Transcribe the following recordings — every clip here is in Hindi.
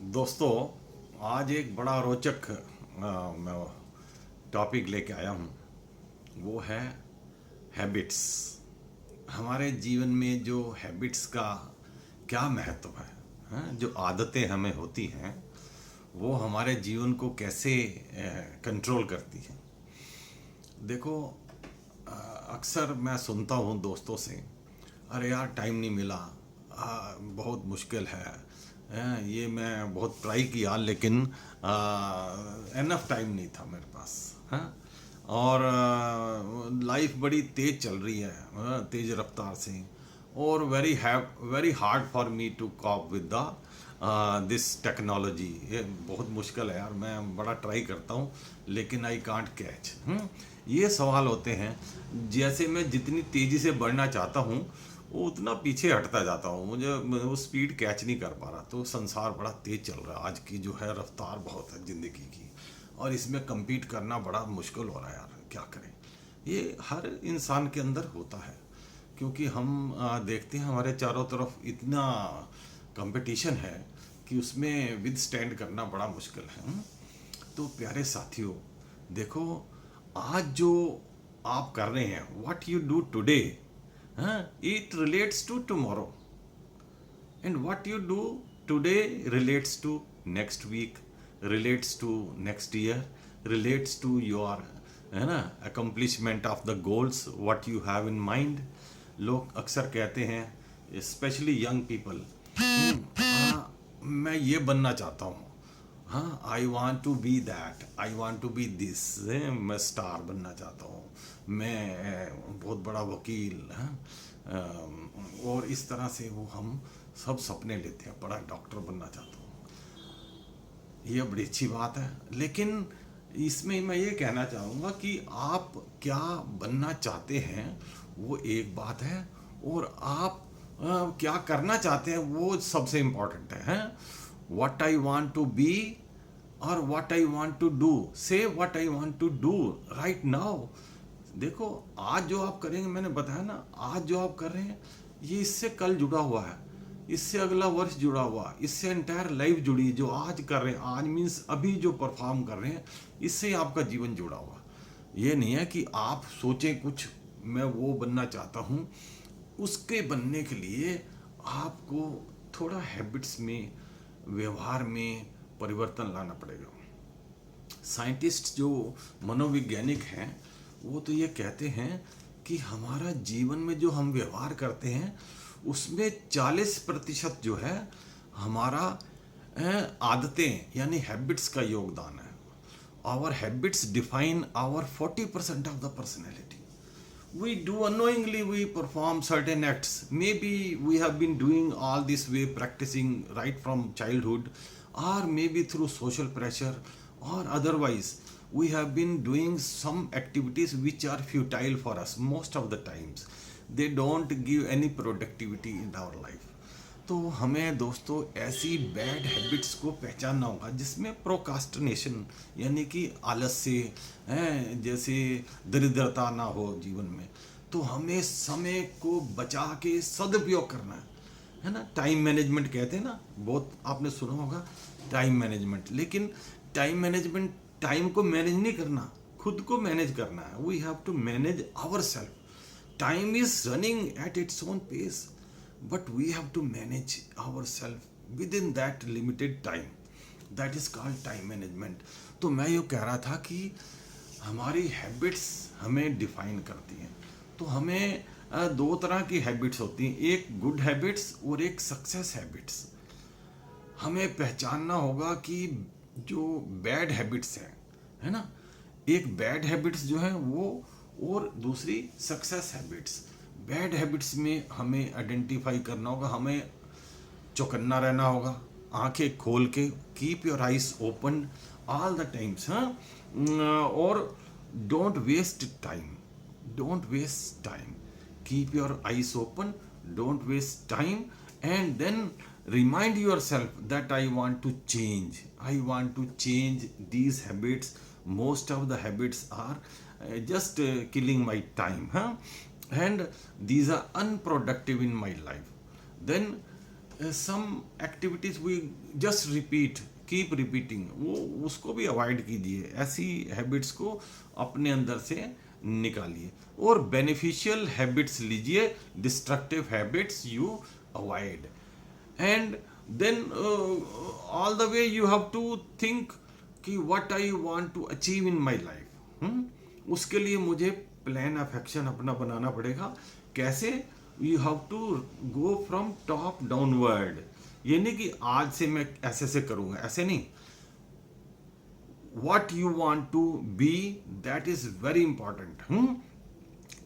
दोस्तों, आज एक बड़ा रोचक मैं टॉपिक लेके आया हूँ। वो है हैबिट्स। हमारे जीवन में जो हैबिट्स का क्या महत्व है, हाँ? जो आदतें हमें होती हैं वो हमारे जीवन को कैसे कंट्रोल करती हैं। देखो, अक्सर मैं सुनता हूँ दोस्तों से, अरे यार टाइम नहीं मिला, बहुत मुश्किल है, ये मैं बहुत ट्राई किया लेकिन एनफ टाइम नहीं था मेरे पास। हाँ, और लाइफ बड़ी तेज चल रही है, तेज रफ्तार से, और very hard for me to cope with the this technology. ये बहुत मुश्किल है यार, मैं बड़ा ट्राई करता हूँ लेकिन आई कांट कैच। ये सवाल होते हैं। जैसे मैं जितनी तेज़ी से बढ़ना चाहता हूँ वो उतना पीछे हटता जाता हूँ, मुझे वो स्पीड कैच नहीं कर पा रहा। तो संसार बड़ा तेज चल रहा है, आज की जो है रफ्तार बहुत है ज़िंदगी की, और इसमें compete करना बड़ा मुश्किल हो रहा है यार, क्या करें। ये हर इंसान के अंदर होता है, क्योंकि हम देखते हैं हमारे चारों तरफ इतना कंपटीशन है कि उसमें विद स्टैंड करना बड़ा मुश्किल है। तो प्यारे साथियों, देखो, आज जो आप कर रहे हैं, what you do today, it relates to tomorrow, and what you do today relates to next week, relates to next year, relates to your, है ना, accomplishment of the goals what you have in mind. लोग अक्सर कहते हैं, स्पेशली यंग पीपल, मैं ये बनना चाहता हूँ, हाँ, I want to be that, I want to be this, मैं स्टार बनना चाहता हूँ, मैं बहुत बड़ा वकील, हाँ, और इस तरह से वो हम सब सपने लेते हैं, बड़ा डॉक्टर बनना चाहता हूँ। ये बड़ी अच्छी बात है, लेकिन इसमें मैं ये कहना चाहूँगा कि आप क्या बनना चाहते हैं वो एक बात है, और आप क्या करना चाहते हैं वो सबसे इम्पोर्टेंट है, हैं? What I want to be और what I want to do, say what I want to do right now. देखो, आज जो आप करेंगे, मैंने बताया ना, आज जो आप कर रहे हैं ये इससे कल जुड़ा हुआ है, इससे अगला वर्ष जुड़ा हुआ, इससे एंटायर लाइफ जुड़ी। जो आज कर रहे हैं, आज मीन्स अभी जो परफॉर्म कर रहे हैं, इससे आपका जीवन जुड़ा हुआ। ये नहीं है कि आप सोचें कुछ, मैं वो बनना चाहता हूँ, उसके बनने के लिए आपको थोड़ा हैबिट्स में, व्यवहार में परिवर्तन लाना पड़ेगा। साइंटिस्ट जो मनोवैज्ञानिक हैं वो तो ये कहते हैं कि हमारा जीवन में जो हम व्यवहार करते हैं उसमें 40% जो है हमारा आदतें यानी हैबिट्स का योगदान है। Our habits define our 40% of the personality. We do unknowingly, we perform certain acts. Maybe we have been doing all this way, practicing right from childhood, or maybe through social pressure, or otherwise we have been doing some activities which are futile for us most of the times. They don't give any productivity in our life. तो हमें दोस्तों ऐसी बैड हैबिट्स को पहचानना होगा जिसमें प्रोकास्टिनेशन यानी कि आलस्य है, जैसे दरिद्रता ना हो जीवन में। तो हमें समय को बचा के सदुपयोग करना है ना। टाइम मैनेजमेंट कहते हैं ना, बहुत आपने सुना होगा टाइम मैनेजमेंट। लेकिन टाइम मैनेजमेंट, टाइम को मैनेज नहीं करना, खुद को मैनेज करना है। We have to manage our self. Time is running at its own pace, but we have to manage ourselves within that limited time. That is called time management. तो मैं ये कह रहा था कि हमारी हैबिट्स हमें डिफाइन करती हैं। तो हमें दो तरह की हैबिट्स होती हैं, एक गुड हैबिट्स और एक सक्सेस हैबिट्स। हमें पहचानना होगा कि जो बैड हैबिट्स हैं, है ना, एक बैड हैबिट्स जो है वो, और दूसरी सक्सेस हैबिट्स। बैड हैबिट्स में हमें आइडेंटिफाई करना होगा, हमें चौकन्ना रहना होगा, आंखें खोल के, keep your eyes open all the times, हाँ, और don't waste time, don't waste time, keep your eyes open, don't waste time, and then remind yourself that I want to change these habits. Most of the habits are just killing my time, huh? And these are unproductive in my life. Then some activities we just repeat, keep repeating, वो उसको भी अवॉइड कीजिए, ऐसी हैबिट्स को अपने अंदर से निकालिए और बेनिफिशियल हैबिट्स लीजिए, destructive habits you avoid. And then all the way you have to think कि what I want to achieve in my life. उसके लिए मुझे प्लान ऑफ एक्शन अपना बनाना पड़ेगा। कैसे? You have to go from top downward. ये नहीं कि आज से मैं ऐसे से करूंगा, ऐसे नहीं। what you want to be, that is very important.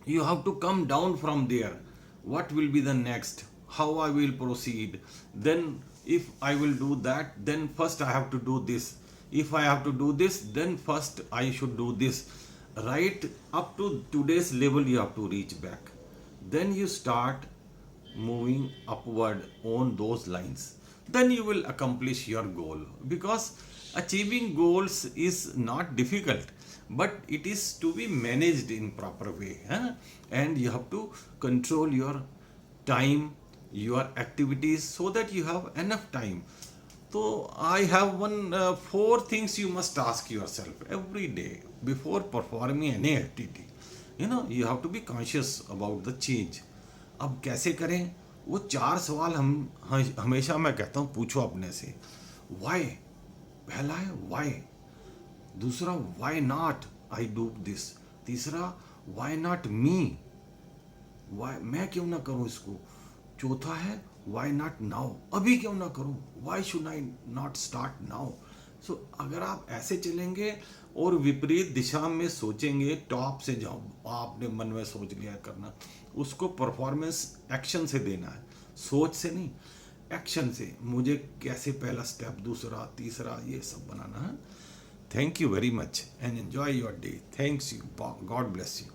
You have to come down from there. What will be the next? How I will proceed? Then if I will do that, then first I have to do this. If I have to do this, then first I should do this. Right up to today's level you have to reach back. Then you start moving upward on those lines. Then you will accomplish your goal, because achieving goals is not difficult, but it is to be managed in proper way, and you have to control your time, your activities, so that you have enough time. So I have four things you must ask yourself every day before performing any activity. You have to be conscious about the change. अब कैसे करें? वो 4 सवाल हम हमेशा मैं कहता हूँ पूछो अपने से। वाई, पहला है वाई। दूसरा, why not I do this. तीसरा, वाई नॉट मी, वाई मैं क्यों ना करूं इसको। चौथा है वाई नॉट नाउ, अभी क्यों ना करूं, why should I not start now. So अगर आप ऐसे चलेंगे और विपरीत दिशा में सोचेंगे, टॉप से जाओ, आपने मन में सोच लिया करना, उसको परफॉर्मेंस एक्शन से देना है, सोच से नहीं, एक्शन से। मुझे कैसे पहला स्टेप, दूसरा, तीसरा, ये सब बनाना है। Thank you very much and enjoy your day. Thanks you, God bless you.